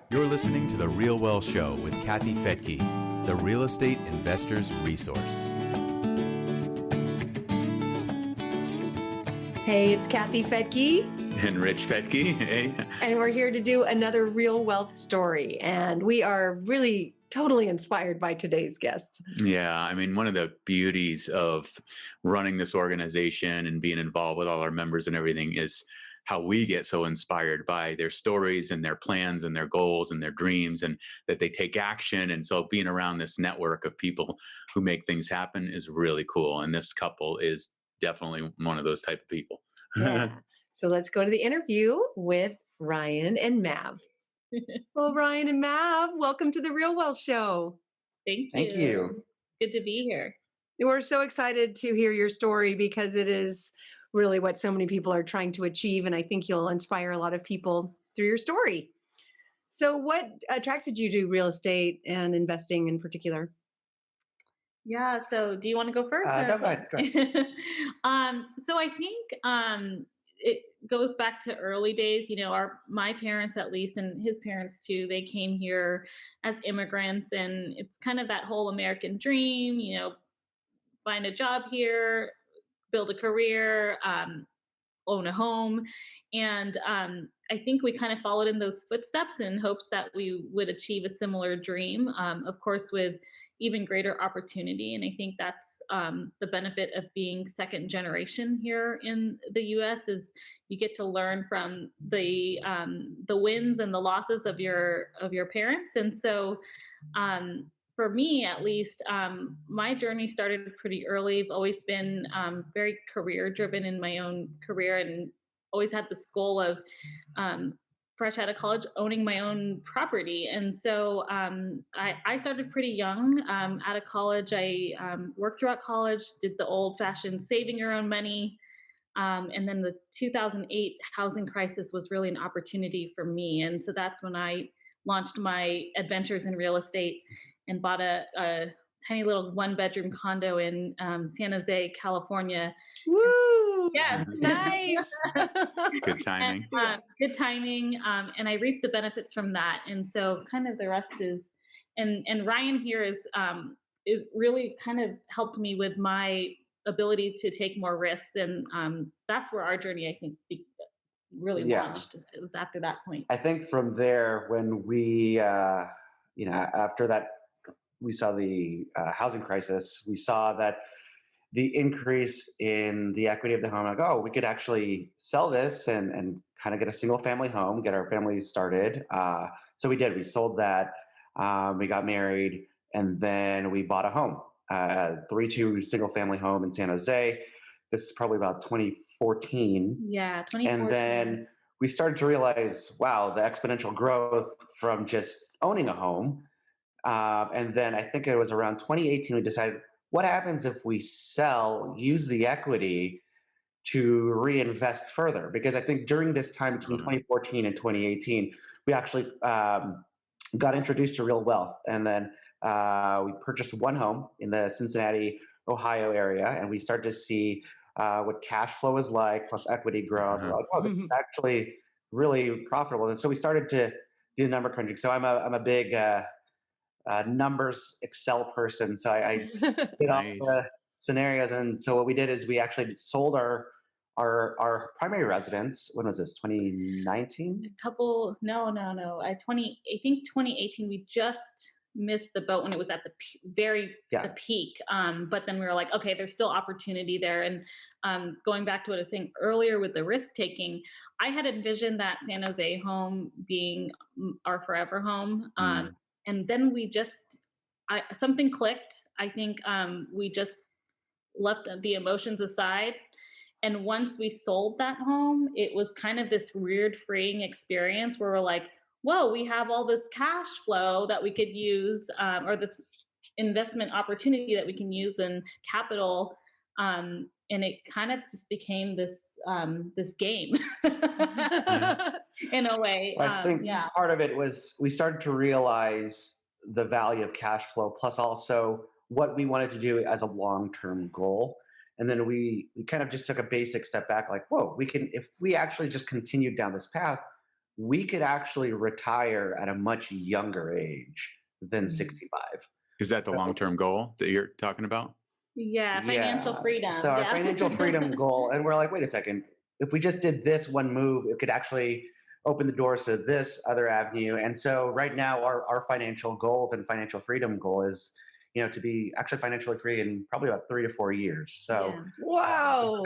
You're listening to The RealWealth Show with Kathy Fettke, the real estate investor's resource. Hey, it's Kathy Fettke. And Rich Fettke, hey. And we're here to do another Real Wealth story. And we are really totally inspired by today's guests. Yeah, I mean, one of the beauties of running this organization and being involved with all our members and everything is how we get so inspired by their stories and their plans and their goals and their dreams, and that they take action. And so being around this network of people who make things happen is really cool. And this couple is definitely one of those type of people. Yeah. So let's go to the interview with Ryan and Mav. Well, Ryan and Mav, welcome to the Real Wealth Show. Thank you. Good to be here. We're so excited to hear your story because it is really what so many people are trying to achieve. And I think you'll inspire a lot of people through your story. So what attracted you to real estate and investing in particular? Yeah. So do you want to go first? Go ahead. So I think it goes back to early days. You know, my parents, at least, and his parents too, they came here as immigrants, and it's kind of that whole American dream, you know, find a job here, build a career, own a home. And I think we kind of followed in those footsteps in hopes that we would achieve a similar dream, of course, with even greater opportunity. And I think that's the benefit of being second generation here in the U.S. is you get to learn from the wins and the losses of your parents. And so for me, at least, my journey started pretty early. I've always been very career driven in my own career, and always had this goal of fresh out of college, owning my own property. And so I started pretty young. Out of college, I worked throughout college, did the old fashioned saving your own money. And then the 2008 housing crisis was really an opportunity for me. And so that's when I launched my adventures in real estate and bought a tiny little 1-bedroom condo in San Jose, California. Woo! Yes, nice. Good timing. And, good timing. And I reaped the benefits from that. And so kind of the rest is, and Ryan here is really kind of helped me with my ability to take more risks. And that's where our journey, I think, really launched. It was after that point. I think from there, when we, after that, we saw the housing crisis, we saw that the increase in the equity of the home, like, oh, we could actually sell this and kind of get a single family home, get our family started. So we did. We sold that. We got married, and then we bought a home, 3-2 single family home in San Jose. This is probably about 2014. Yeah, 2014. And then we started to realize, wow, the exponential growth from just owning a home. And then I think it was around 2018, we decided, what happens if we use the equity to reinvest further? Because I think during this time between 2014 and 2018, we actually got introduced to RealWealth. And then we purchased one home in the Cincinnati, Ohio area, and we started to see what cash flow is like, plus equity growth. We're like, oh, this is actually really profitable. And so we started to do number crunching. So I'm a big numbers Excel person. So I did all the scenarios. And so what we did is we actually sold our primary residence. When was this? 2019? I think 2018, we just missed the boat when it was at the the peak. But then we were like, okay, there's still opportunity there. And going back to what I was saying earlier with the risk taking, I had envisioned that San Jose home being our forever home. And then something clicked. I think we just left the emotions aside. And once we sold that home, it was kind of this weird freeing experience where we're like, whoa, we have all this cash flow that we could use, or this investment opportunity that we can use in capital. And it kind of just became this game in a way. I think part of it was we started to realize the value of cash flow, plus also what we wanted to do as a long-term goal. And then we kind of just took a basic step back, like, whoa, if we actually just continued down this path, we could actually retire at a much younger age than 65. Is that the long-term goal that you're talking about? Yeah, financial freedom. So our Yeah. financial freedom goal, and we're like, wait a second, if we just did this one move, it could actually open the doors to this other avenue. And so right now, our financial goals and financial freedom goal is, to be actually financially free in probably about 3 to 4 years. So Yeah. Wow.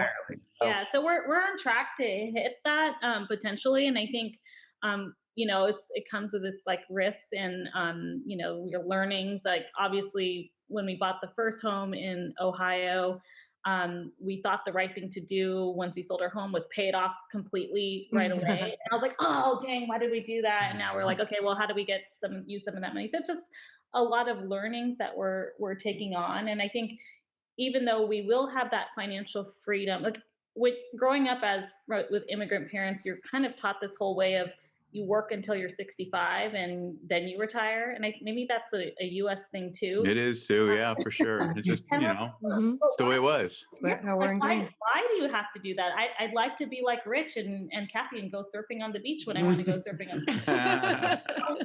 Yeah, so we're on track to hit that potentially, and I think it comes with its like risks and your learnings. Like obviously, when we bought the first home in Ohio, we thought the right thing to do once we sold our home was pay it off completely right away. And I was like, oh dang, why did we do that? And now we're like, okay, well, how do we use some of that money? So it's just a lot of learnings that we're taking on, and I think even though we will have that financial freedom, like with growing up with immigrant parents, you're kind of taught this whole way of you work until you're 65 and then you retire. And maybe that's a US thing too. It is too, yeah, for sure. It's just, it's the way it was. How we're ingrained. Why do you have to do that? I'd like to be like Rich and Kathy and go surfing on the beach when I want to go surfing.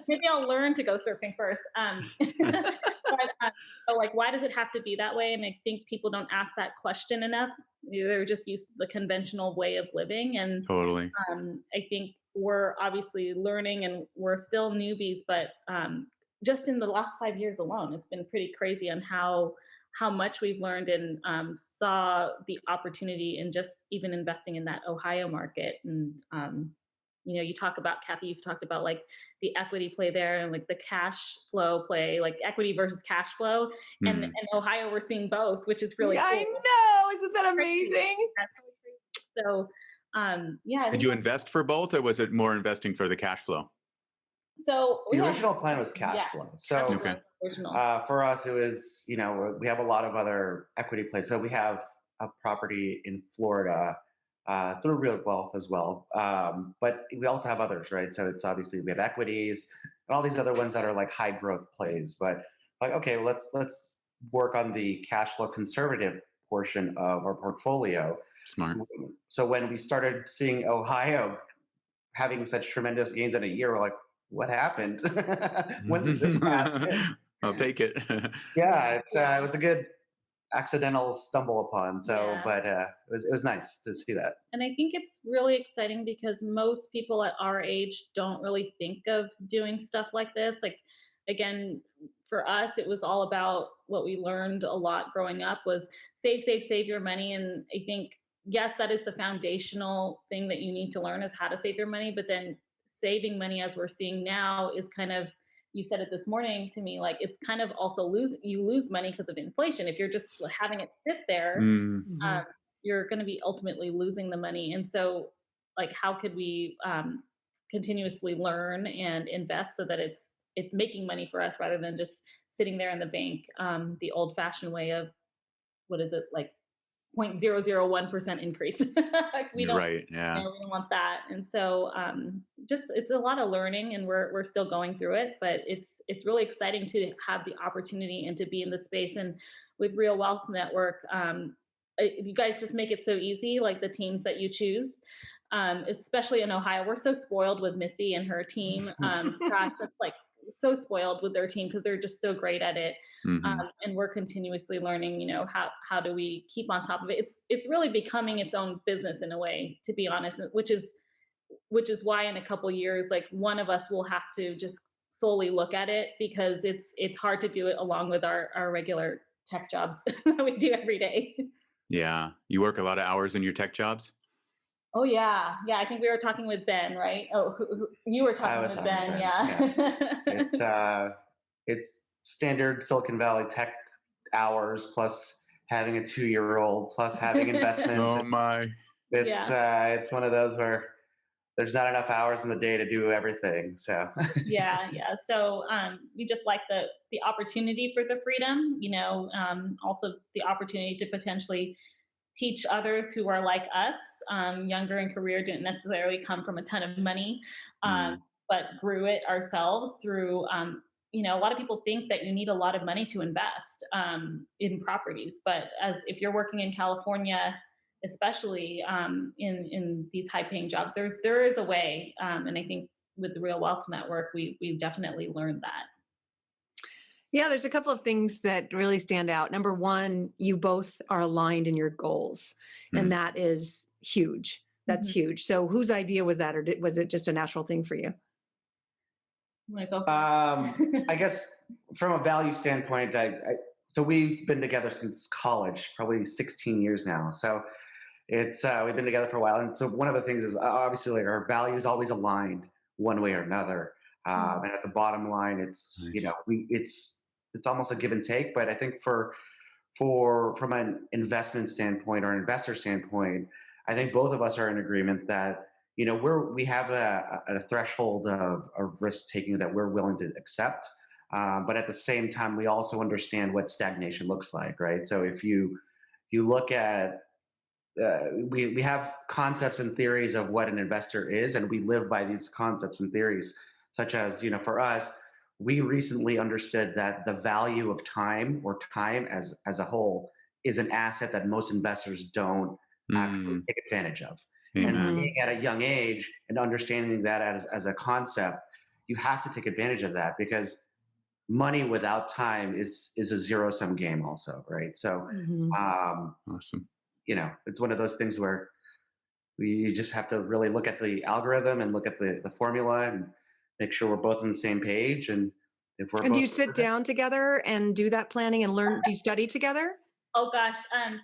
Maybe I'll learn to go surfing first. But like, why does it have to be that way? And I think people don't ask that question enough. They're just used to the conventional way of living. And Totally. I think we're obviously learning and we're still newbies, but just in the last 5 years alone, it's been pretty crazy on how much we've learned and saw the opportunity in just even investing in that Ohio market. And you talk about, Kathy, you've talked about like the equity play there and like the cash flow play, like equity versus cash flow. And in Ohio, we're seeing both, which is really cool. I know. Isn't that amazing? So, yeah. Did you invest for both, or was it more investing for the cash flow? So the original plan was cash flow. So okay. For us, it was, we have a lot of other equity plays. So we have a property in Florida through RealWealth as well. But we also have others, right? So it's obviously we have equities and all these other ones that are like high growth plays. But like, okay, let's work on the cash flow conservative portion of our portfolio. Smart. So when we started seeing Ohio having such tremendous gains in a year, we're like, what happened? When did this happen? I'll take it. Yeah, it was a good accidental stumble upon. So, Yeah. but it was nice to see that. And I think it's really exciting because most people at our age don't really think of doing stuff like this. Like, again, for us, it was all about what we learned a lot growing up was save your money. And I think, yes, that is the foundational thing that you need to learn is how to save your money. But then saving money, as we're seeing now, is kind of, you said it this morning to me, like it's kind of also you lose money because of inflation. If you're just having it sit there, you're going to be ultimately losing the money. And so like, how could we continuously learn and invest so that it's making money for us rather than just sitting there in the bank, the old fashioned way of, what is it, like 0.001% increase. Like we don't, right. Yeah. we don't want that. And so it's a lot of learning and we're still going through it, but it's really exciting to have the opportunity and to be in the space. And with RealWealth Network, you guys just make it so easy, like the teams that you choose, especially in Ohio. We're so spoiled with Missy and her team. Gosh, that's like so spoiled with their team because they're just so great at it. And we're continuously learning, how do we keep on top of it? It's really becoming its own business in a way, to be honest, which is why in a couple years, like one of us will have to just solely look at it because it's hard to do it along with our regular tech jobs that we do every day. Yeah. You work a lot of hours in your tech jobs? Oh yeah. I think we were talking with Ben, right? Oh, you were talking with Ben. Yeah. It's standard Silicon Valley tech hours plus having a 2-year-old plus having investments. Oh my! It's one of those where there's not enough hours in the day to do everything. So yeah. So we just like the opportunity for the freedom. Also the opportunity to potentially teach others who are like us, younger in career, didn't necessarily come from a ton of money, but grew it ourselves through, a lot of people think that you need a lot of money to invest in properties. But if you're working in California, especially in these high paying jobs, there is a way. And I think with the Real Wealth Network, we've definitely learned that. Yeah, there's a couple of things that really stand out. Number one, you both are aligned in your goals, and that is huge. That's huge. So whose idea was that, or was it just a natural thing for you? Like, okay. I guess from a value standpoint, so we've been together since college, probably 16 years now. So it's we've been together for a while, and so one of the things is obviously like our values always aligned one way or another. And at the bottom line, it's Nice. it's almost a give and take. But I think from an investment standpoint or an investor standpoint, I think both of us are in agreement that we have a threshold of risk taking that we're willing to accept. But at the same time, we also understand what stagnation looks like, right? So if you look at we have concepts and theories of what an investor is, and we live by these concepts and theories, such as, for us, we recently understood that the value of time, or time as a whole, is an asset that most investors don't actually take advantage of. Amen. And being at a young age and understanding that as a concept, you have to take advantage of that, because money without time is a zero-sum game also, right? So Awesome. it's one of those things where you just have to really look at the algorithm and look at the formula and make sure we're both on the same page. And if we're And do both you sit down together and do that planning and learn? Do you study together? Oh gosh.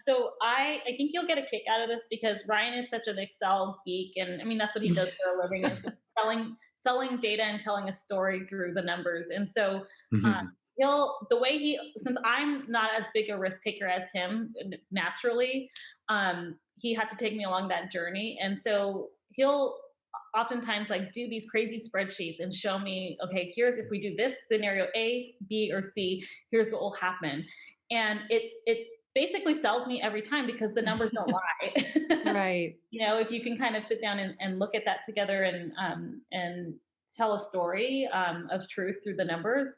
So I think you'll get a kick out of this, because Ryan is such an Excel geek, and I mean that's what he does for a living, is selling data and telling a story through the numbers. And so since I'm not as big a risk taker as him naturally, he had to take me along that journey. And so he'll oftentimes like do these crazy spreadsheets and show me, okay, here's if we do this scenario A, B, or C, here's what will happen. And it basically sells me every time, because the numbers don't lie. Right. If you can kind of sit down and look at that together and tell a story of truth through the numbers,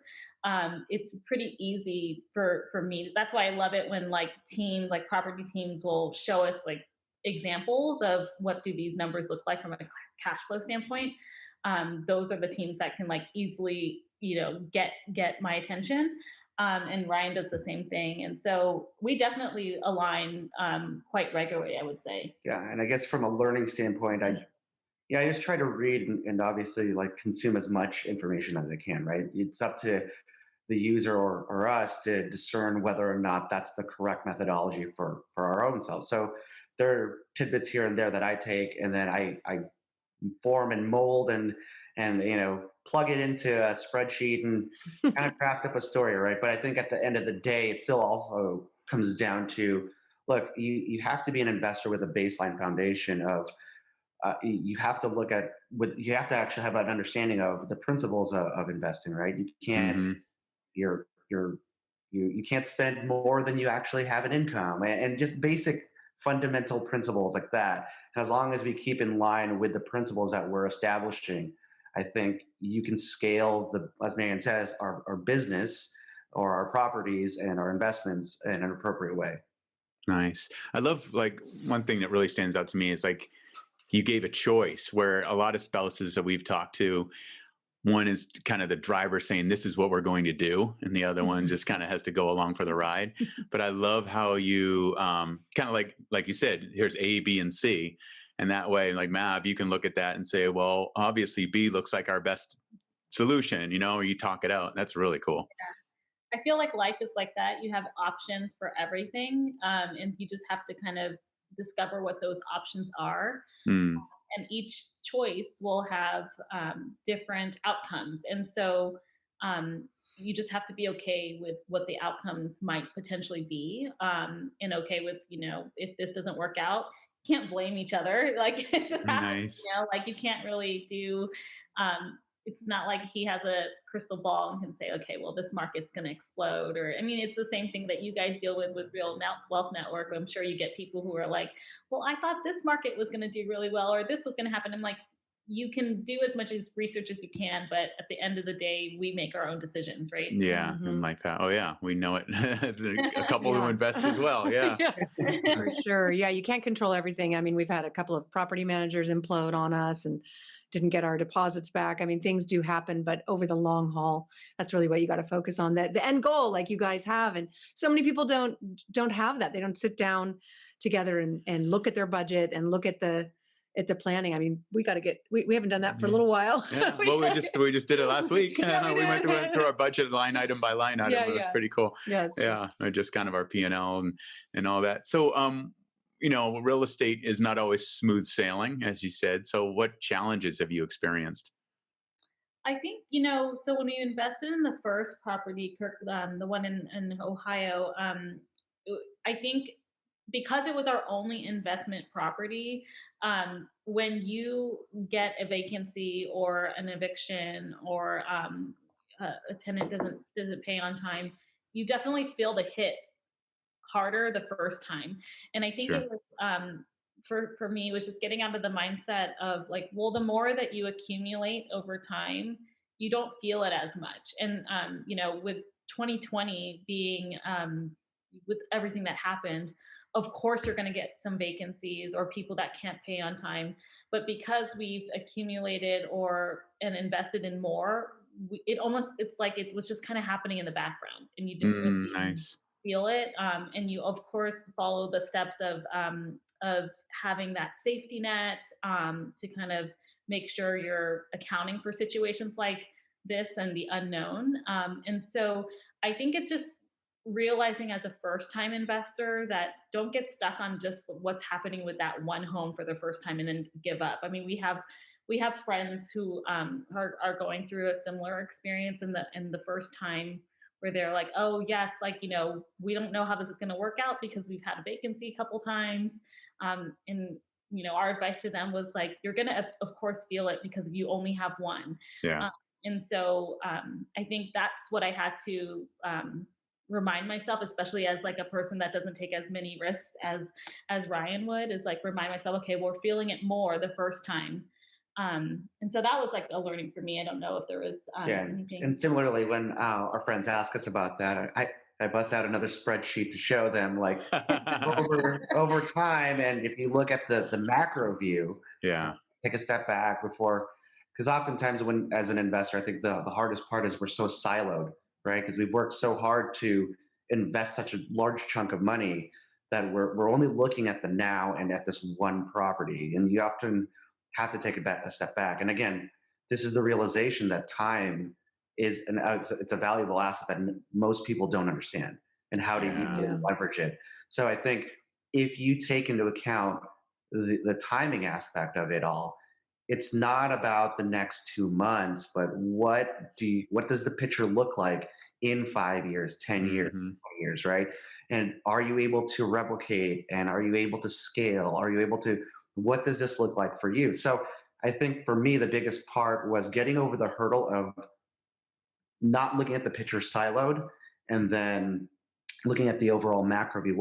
it's pretty easy for me. That's why I love it when like teams, like property teams, will show us like examples of what do these numbers look like from a cash flow standpoint. Those are the teams that can like easily, get my attention. And Ryan does the same thing. And so we definitely align quite regularly, I would say. Yeah. And I guess from a learning standpoint, I just try to read and obviously like consume as much information as I can, right? It's up to the user or us to discern whether or not that's the correct methodology for our own selves. So there are tidbits here and there that I take, and then I form and mold and plug it into a spreadsheet and kind of craft up a story, right? But I think at the end of the day, it still also comes down to, look, you have to be an investor with a baseline foundation of you have to look at you have to actually have an understanding of the principles of investing, right? You can't you can't spend more than you actually have an income, and just basic fundamental principles like that. And as long as we keep in line with the principles that we're establishing, I think you can scale as MaryAnne says, our business or our properties and our investments in an appropriate way. Nice. I love, like, one thing that really stands out to me is like you gave a choice, where a lot of spouses that we've talked to, one is kind of the driver saying, this is what we're going to do. And the other one just kind of has to go along for the ride. But I love how you kind of like you said, here's A, B, and C. And that way, like Mav, you can look at that and say, well, obviously B looks like our best solution, or you talk it out. That's really cool. Yeah. I feel like life is like that. You have options for everything. And you just have to kind of discover what those options are. And each choice will have different outcomes. And so you just have to be okay with what the outcomes might potentially be, and okay with, if this doesn't work out, can't blame each other. Like it just happens, Nice. like you can't really do, it's not like he has a crystal ball and can say, okay, well, this market's going to explode. Or, I mean, it's the same thing that you guys deal with Real Wealth Network. I'm sure you get people who are like, well, I thought this market was going to do really well, or this was going to happen. I'm like, you can do as much as research as you can, but at the end of the day, we make our own decisions, right? Yeah. And like that. Oh yeah. We know it as a couple who invest as well. Yeah. For sure. Yeah. You can't control everything. I mean, we've had a couple of property managers implode on us and didn't get our deposits back. I mean, things do happen, but over the long haul, that's really what you got to focus on, that the end goal like you guys have. And so many people don't have that. They don't sit down together and look at their budget and look at the planning. I mean, we haven't done that for a little while. Yeah. Well, we just did it last week. Yeah, we went through our budget line item by line item. Yeah, It was yeah. pretty cool. Yeah, it's true. Just kind of our P&L and all that. So, real estate is not always smooth sailing, as you said. So what challenges have you experienced? I think, so when we invested in the first property, the one in Ohio, I think because it was our only investment property, when you get a vacancy or an eviction or a tenant doesn't pay on time, you definitely feel the hit harder the first time. And I think Sure. it was for me, it was just getting out of the mindset of like, well, the more that you accumulate over time, you don't feel it as much. And with 2020 being with everything that happened, of course you're going to get some vacancies or people that can't pay on time. But because we've accumulated and invested in more, it's like it was just kind of happening in the background, and you didn't really Nice. feel it. And you of course follow the steps of having that safety net to kind of make sure you're accounting for situations like this and the unknown. And so I think it's just realizing as a first time investor that don't get stuck on just what's happening with that one home for the first time and then give up. I mean, we have friends who are going through a similar experience in the first time, where they're like, oh yes, like, we don't know how this is going to work out because we've had a vacancy a couple times. And our advice to them was like, you're going to of course feel it because you only have one. Yeah. And so I think that's what I had to remind myself, especially as like a person that doesn't take as many risks as Ryan would, is like remind myself, okay, we're feeling it more the first time. And so that was like a learning for me. I don't know if there was anything. And similarly, when our friends ask us about that, I bust out another spreadsheet to show them like over time. And if you look at the macro view, Yeah. take a step back before, because oftentimes when as an investor, I think the hardest part is we're so siloed, right? Because we've worked so hard to invest such a large chunk of money that we're only looking at the now and at this one property. And you often have to take a step back. And again, this is the realization that time is it's a valuable asset that most people don't understand. And how do you leverage it? So I think if you take into account the timing aspect of it all, it's not about the next 2 months, but what does the picture look like in 5 years, 10 years, 20 years, right? And are you able to replicate, and are you able to scale? What does this look like for you? So I think for me, the biggest part was getting over the hurdle of not looking at the picture siloed and then looking at the overall macro view.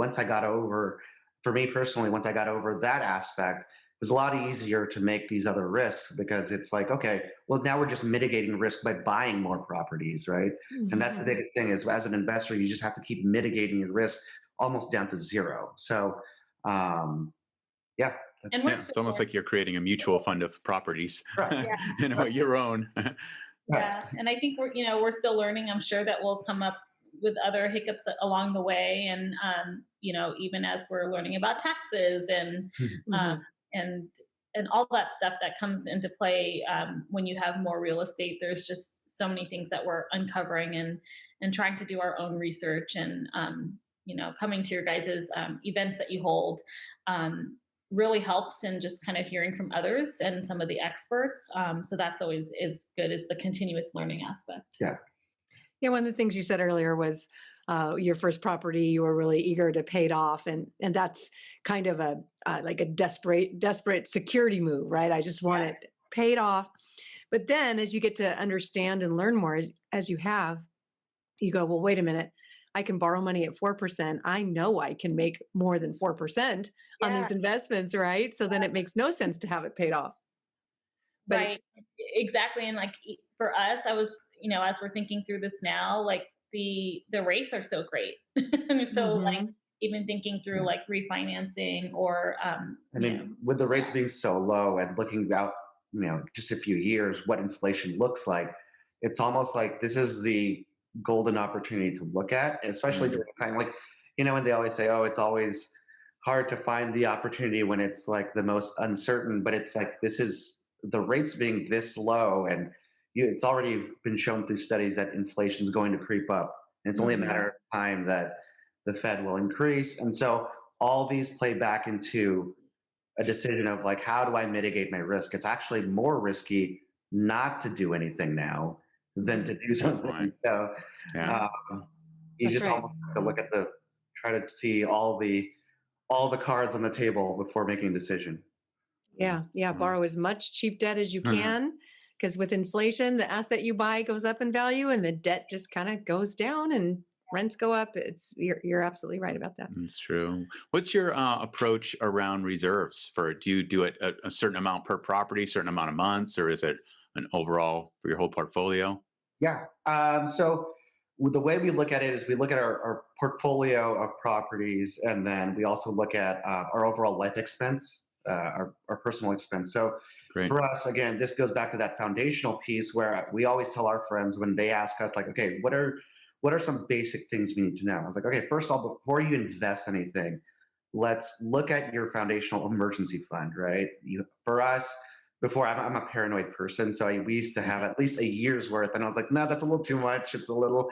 For me personally, once I got over that aspect, it was a lot easier to make these other risks, because it's like, okay, well, now we're just mitigating risk by buying more properties, right? And that's the biggest thing, is as an investor, you just have to keep mitigating your risk almost down to zero. So, It's almost like you're creating a mutual fund of properties, right. Your own. Yeah, and I think we're still learning. I'm sure that we'll come up with other hiccups along the way, and even as we're learning about taxes and and all that stuff that comes into play when you have more real estate. There's just so many things that we're uncovering and trying to do our own research, and coming to your guys' events that you hold really helps, in just kind of hearing from others and some of the experts. So that's always is good, is the continuous learning aspect. Yeah, one of the things you said earlier was your first property, you were really eager to pay it off, and that's kind of a like a desperate security move, right? I just want it paid off. But then, as you get to understand and learn more, as you have, you go, well, wait a minute, I can borrow money at 4%. I know I can make more than 4% on these investments, right? So then it makes no sense to have it paid off. But right, exactly. And like for us, I was, as we're thinking through this now, like the rates are so great. And so like even thinking through like refinancing or, with the rates being so low and looking out just a few years, what inflation looks like, it's almost like this is the golden opportunity to look at, especially during a time like, when they always say, oh, it's always hard to find the opportunity when it's like the most uncertain, but it's like this is the rates being this low, and it's already been shown through studies that inflation is going to creep up. And it's only a matter of time that the Fed will increase. And so all these play back into a decision of like, how do I mitigate my risk? It's actually more risky not to do anything now than to do something. Right. So Yeah. you That's just right. almost have to look at try to see all the cards on the table before making a decision. Yeah. Borrow as much cheap debt as you can, because with inflation, the asset you buy goes up in value and the debt just kind of goes down and rents go up. You're absolutely right about that. That's true. What's your approach around reserves do you do it a certain amount per property, certain amount of months, or is it an overall for your whole portfolio? Yeah. So the way we look at it is we look at our portfolio of properties, and then we also look at our overall life expense, our personal expense. So Great. for us, again, this goes back to that foundational piece where we always tell our friends when they ask us, like, okay, what are some basic things we need to know? I was like, okay, first of all, before you invest anything, let's look at your foundational emergency fund, right? For us, before I'm a paranoid person, so we used to have at least a year's worth, and I was like, no, that's a little too much. It's a little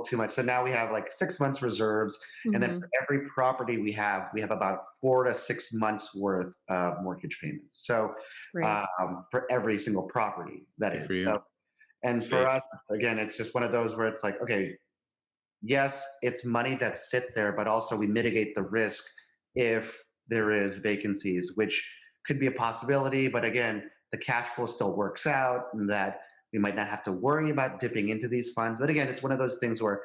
too much. So now we have like 6 months reserves, and then for every property we have about 4 to 6 months worth of mortgage payments. So Great. for every single property, that Good is. for you. So, and Safe. for us, again, it's just one of those where it's like, okay, yes, it's money that sits there, but also we mitigate the risk if there is vacancies, which could be a possibility. But again, the cash flow still works out, and that we might not have to worry about dipping into these funds. But again, it's one of those things where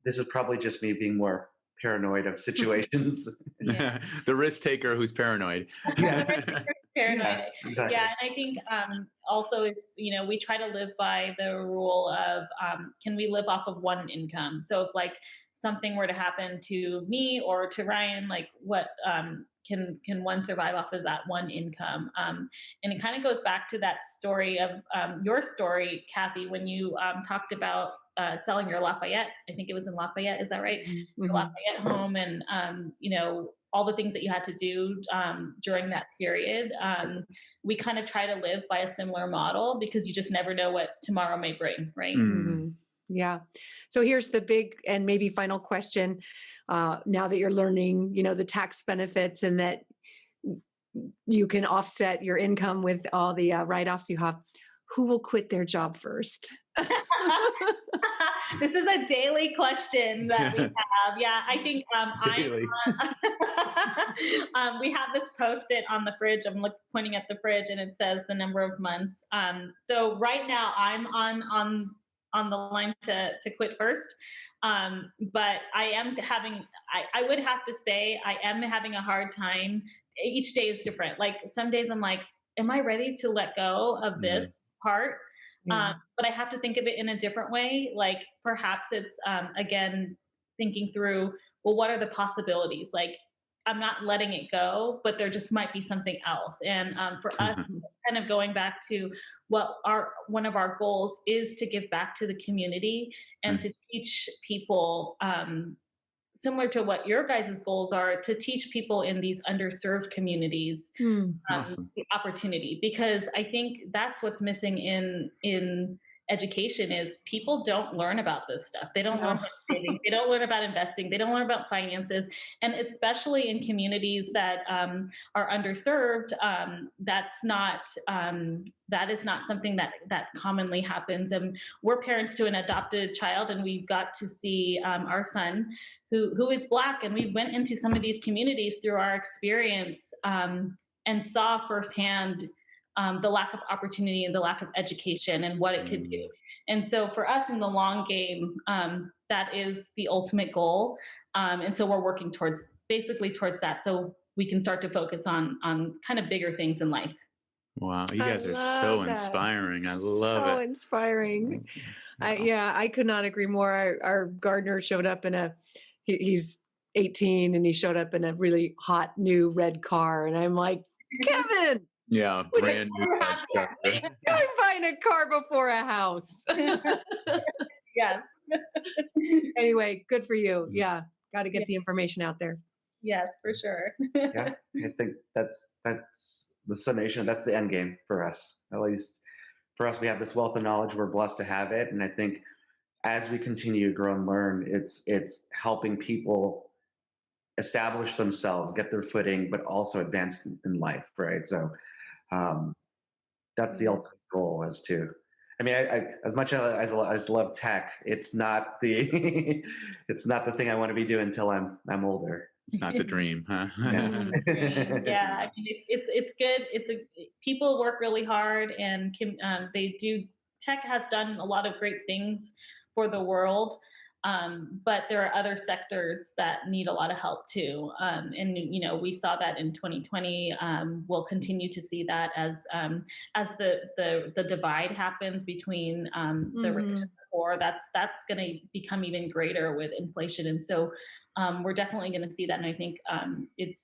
this is probably just me being more paranoid of situations. Yeah. The risk taker who's paranoid. Paranoid. Yeah, exactly. Yeah, and I think also it's we try to live by the rule of can we live off of one income? So if like something were to happen to me or to Ryan, like what can one survive off of that one income? And it kind of goes back to that story of your story, Kathy, when you talked about selling your Lafayette. I think it was in Lafayette. Is that right? Your Lafayette home, and all the things that you had to do during that period. We kind of try to live by a similar model because you just never know what tomorrow may bring, right? Yeah. So here's the big and maybe final question. Now that you're learning, the tax benefits and that you can offset your income with all the write-offs you have, who will quit their job first? This is a daily question that we have. Yeah, I think Daily. we have this post-it on the fridge. I'm pointing at the fridge, and it says the number of months. So right now, I'm on the line to quit first. But I am having. I would have to say I am having a hard time. Each day is different. Like some days I'm like, am I ready to let go of this part? But I have to think of it in a different way. Like perhaps it's, again, thinking through, well, what are the possibilities? Like I'm not letting it go, but there just might be something else. And for us, kind of going back to what one of our goals is to give back to the community and to teach people, similar to what your guys' goals are, to teach people in these underserved communities Awesome. the opportunity, because I think that's what's missing in education is people don't learn about this stuff. They don't learn about saving. They don't learn about investing. They don't learn about finances. And especially in communities that are underserved, that is not something that commonly happens. And we're parents to an adopted child, and we got to see our son who is Black, and we went into some of these communities through our experience and saw firsthand the lack of opportunity and the lack of education and what it could do. And so for us in the long game, that is the ultimate goal. And so we're working towards that, so we can start to focus on kind of bigger things in life. Wow, you guys are so inspiring. I love it. So inspiring. I could not agree more. Our gardener showed up he's 18, and he showed up in a really hot new red car, and I'm like, Kevin, Yeah, brand new Dodge Charger. Going buying a car before a house. Yes. Anyway, good for you. Mm. Yeah, got to get Yeah. the information out there. Yes, for sure. Yeah, I think that's the summation. That's the end game for us. At least for us, we have this wealth of knowledge. We're blessed to have it, and I think as we continue to grow and learn, it's helping people establish themselves, get their footing, but also advance in life, right? So um, that's the Yeah. ultimate goal. Is to, I mean, I as much as I love tech, it's not the it's not the thing I want to be doing until I'm older. It's not the dream, huh? Yeah, I mean, it's good. People work really hard, and they do. Tech has done a lot of great things for the world, but there are other sectors that need a lot of help too. And we saw that in 2020. We'll continue to see that as the divide happens between the rich and the poor. That's going to become even greater with inflation, and so. We're definitely going to see that, and I think you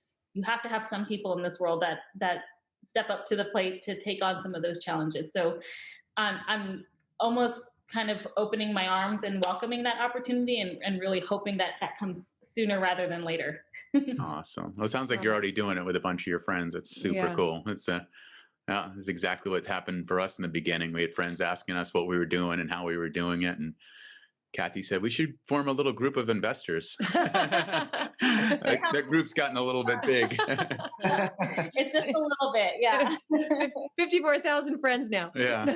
have to have some people in this world that step up to the plate to take on some of those challenges. So I'm almost kind of opening my arms and welcoming that opportunity, and really hoping that comes sooner rather than later. Awesome. Well, it sounds like you're already doing it with a bunch of your friends. It's super cool. It's exactly what happened for us in the beginning. We had friends asking us what we were doing and how we were doing it, and Kathy said we should form a little group of investors. That group's gotten a little bit big. It's just a little bit, yeah. 54,000 friends now. Yeah.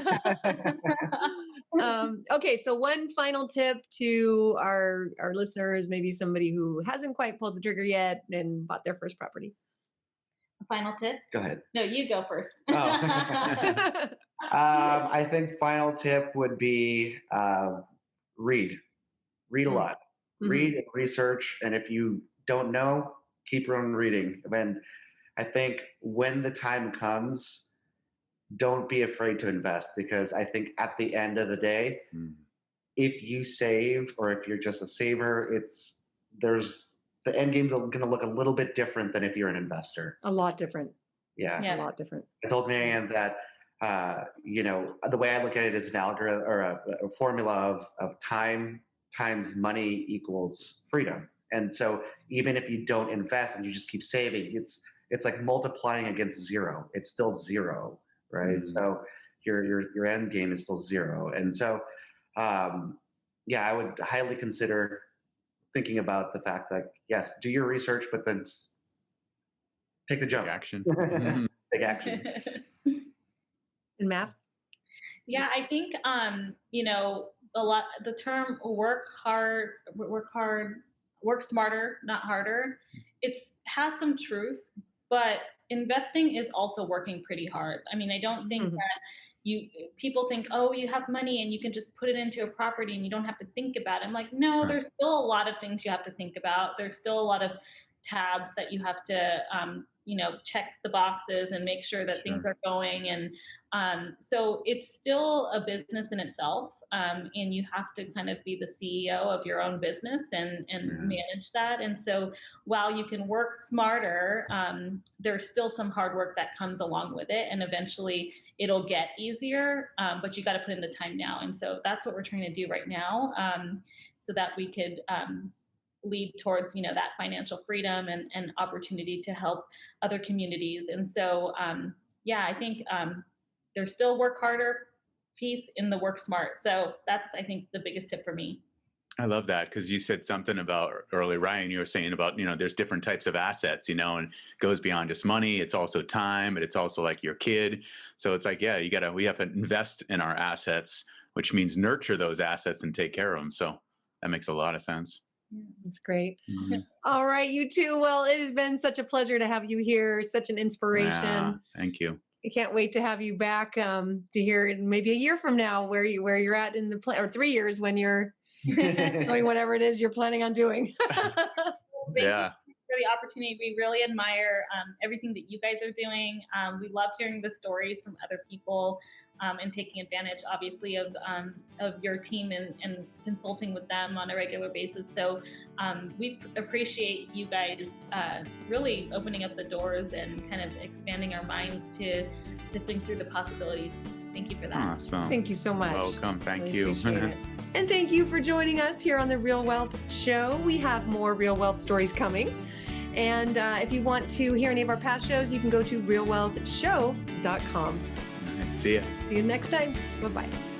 Okay, so one final tip to our listeners, maybe somebody who hasn't quite pulled the trigger yet and bought their first property. Final tip? Go ahead. No, you go first. I think final tip would be read a lot. Read and research, and if you don't know, keep on reading. And I think when the time comes, don't be afraid to invest, because I think at the end of the day, if you save, or if you're just a saver, the end game's going to look a little bit different than if you're an investor. A lot different. Yeah. A lot different. I told MaryAnne that the way I look at it is an algorithm, or a formula of time times money equals freedom. And so even if you don't invest and you just keep saving, it's like multiplying against zero. It's still zero, right? So your end game is still zero. And so I would highly consider thinking about the fact that, yes, do your research, but then take the jump. Take action. Take action. And Matt? Yeah, I think the term work smarter, not harder. It has some truth, but investing is also working pretty hard. I mean, I don't think that people think, oh, you have money and you can just put it into a property and you don't have to think about it. I'm like, no, there's still a lot of things you have to think about. There's still a lot of tabs that you have to check the boxes and make sure that things are going. And so it's still a business in itself. And you have to kind of be the CEO of your own business and manage that. And so while you can work smarter, there's still some hard work that comes along with it. And eventually it'll get easier, but you got to put in the time now. And so that's what we're trying to do right now, so that we could lead towards, that financial freedom and opportunity to help other communities. And so, I think there's still work harder piece in the work smart. So that's, I think, the biggest tip for me. I love that, because you said something about early, Ryan, you were saying about, there's different types of assets, and it goes beyond just money. It's also time, but it's also like your kid. So it's like, we have to invest in our assets, which means nurture those assets and take care of them. So that makes a lot of sense. That's great. All right, you two. Well, it has been such a pleasure to have you here. Such an inspiration. Yeah, thank you. I can't wait to have you back to hear maybe a year from now where you're at in the plan, or 3 years when you're doing whatever it is you're planning on doing. Thank you for the opportunity. We really admire everything that you guys are doing. We love hearing the stories from other people. and taking advantage, obviously, of your team and consulting with them on a regular basis. So we appreciate you guys really opening up the doors and kind of expanding our minds to think through the possibilities. Thank you for that. Awesome. Thank you so much. Welcome. Thank Really you. appreciate it. And thank you for joining us here on the Real Wealth Show. We have more Real Wealth stories coming. And if you want to hear any of our past shows, you can go to realwealthshow.com. See ya. See you next time. Bye-bye.